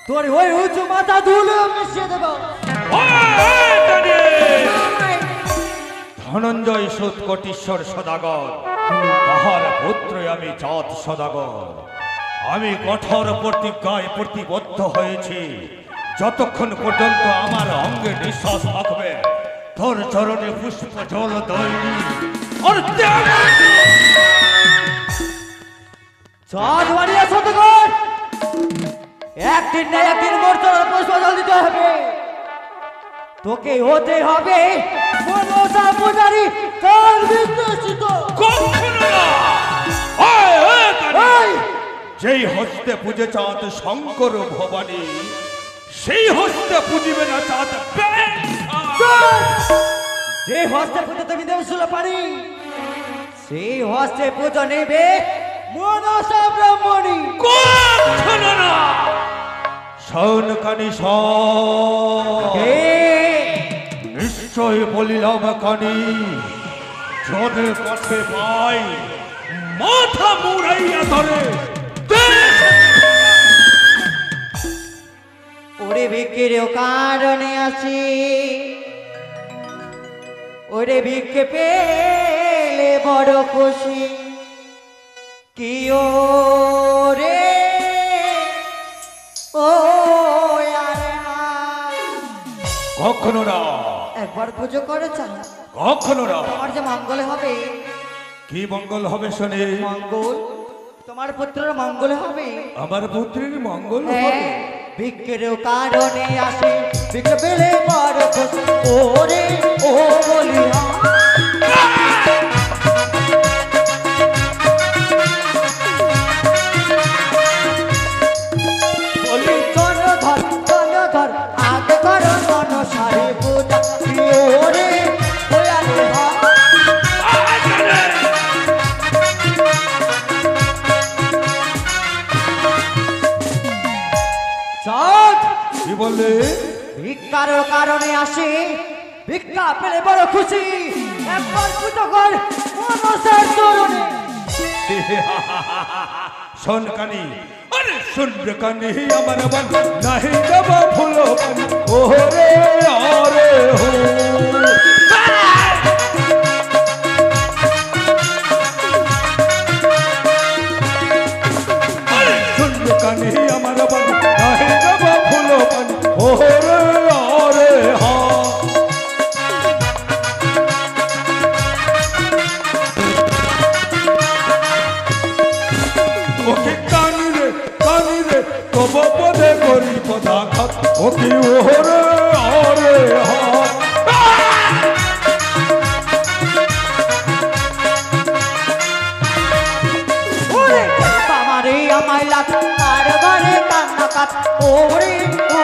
তোর ওই উঁচু মাথা ধুলো মিশিয়ে দেব। ধনঞ্জয় সুত কোটিশ্বর সদাগর, তাহার পুত্র আমি চাঁদ সদাগর। আমি কঠোর প্রতিজ্ঞায় প্রতিবদ্ধ হয়েছি, যতক্ষণ পর্যন্ত আমার অঙ্গে নিঃশ্বাস থাকবে তোর চরণে পুষ্প জল দইনি। চাঁদ বাড়িয়া সতগর, একদিন না একদিন মোর চরণে পুষ্প জল দিতে হবে। তোকে হতে হবে মনসা পূজারী কাল বিদ্বেষিত। যেই হস্তে পুজে চাঁদ শঙ্কর ভবানী, সেই হস্তে পুজিবে না চাঁদ। যে হস্তে পুজো তুমি দেব পারি, সেই হস্তে পুজো নেবে মনসা ব্রাহ্মণী। শোন কানি নিশ্চয় বলিলাম কানি, যদি পথে পাই মাথা মুড়াইয়া ধরে। ওরে ভিক্ষেরও কারণে আছি, ওরে ভিক্ষে পেলে বড় খুশি। কি ও রে ও কখনো না, একবার পুজো করে চান, কখনো না। তোমার যে মঙ্গল হবে। কি মঙ্গল হবে শুনে? মঙ্গল, তোমার পুত্রের মঙ্গল হবে। আমার পুত্রের মঙ্গল হবে? ভিক্ষেরও কারণে আসে, ভিক্ষে পেলে বড় খুশি। ওরে ও বলিয়া বলি জনধর জনধর আগে করো মনসারে পূজা। ওরে দয়ালে চাঁদ কি বললে? ভিক্ষার কারণে আসে, ভিক্ষা পেলে বড় খুশি। একবার পুজো কর মনসার চরণে। শোন কানি, আরে শুন রে কানি, আমার মন নাহি যাব ফুলো কানি। ওরে আরে হো শুন রে কানি, আমার মন নাহি যাব ফুলো কানি। ওরে আরে হা ওকে কানি রে তব পদে করি পদাঘাত। ওকে ওরে আরে হাত। ওরে বাবারে আমায় লাগ, আর বারে কান্না কাট। ওরে ও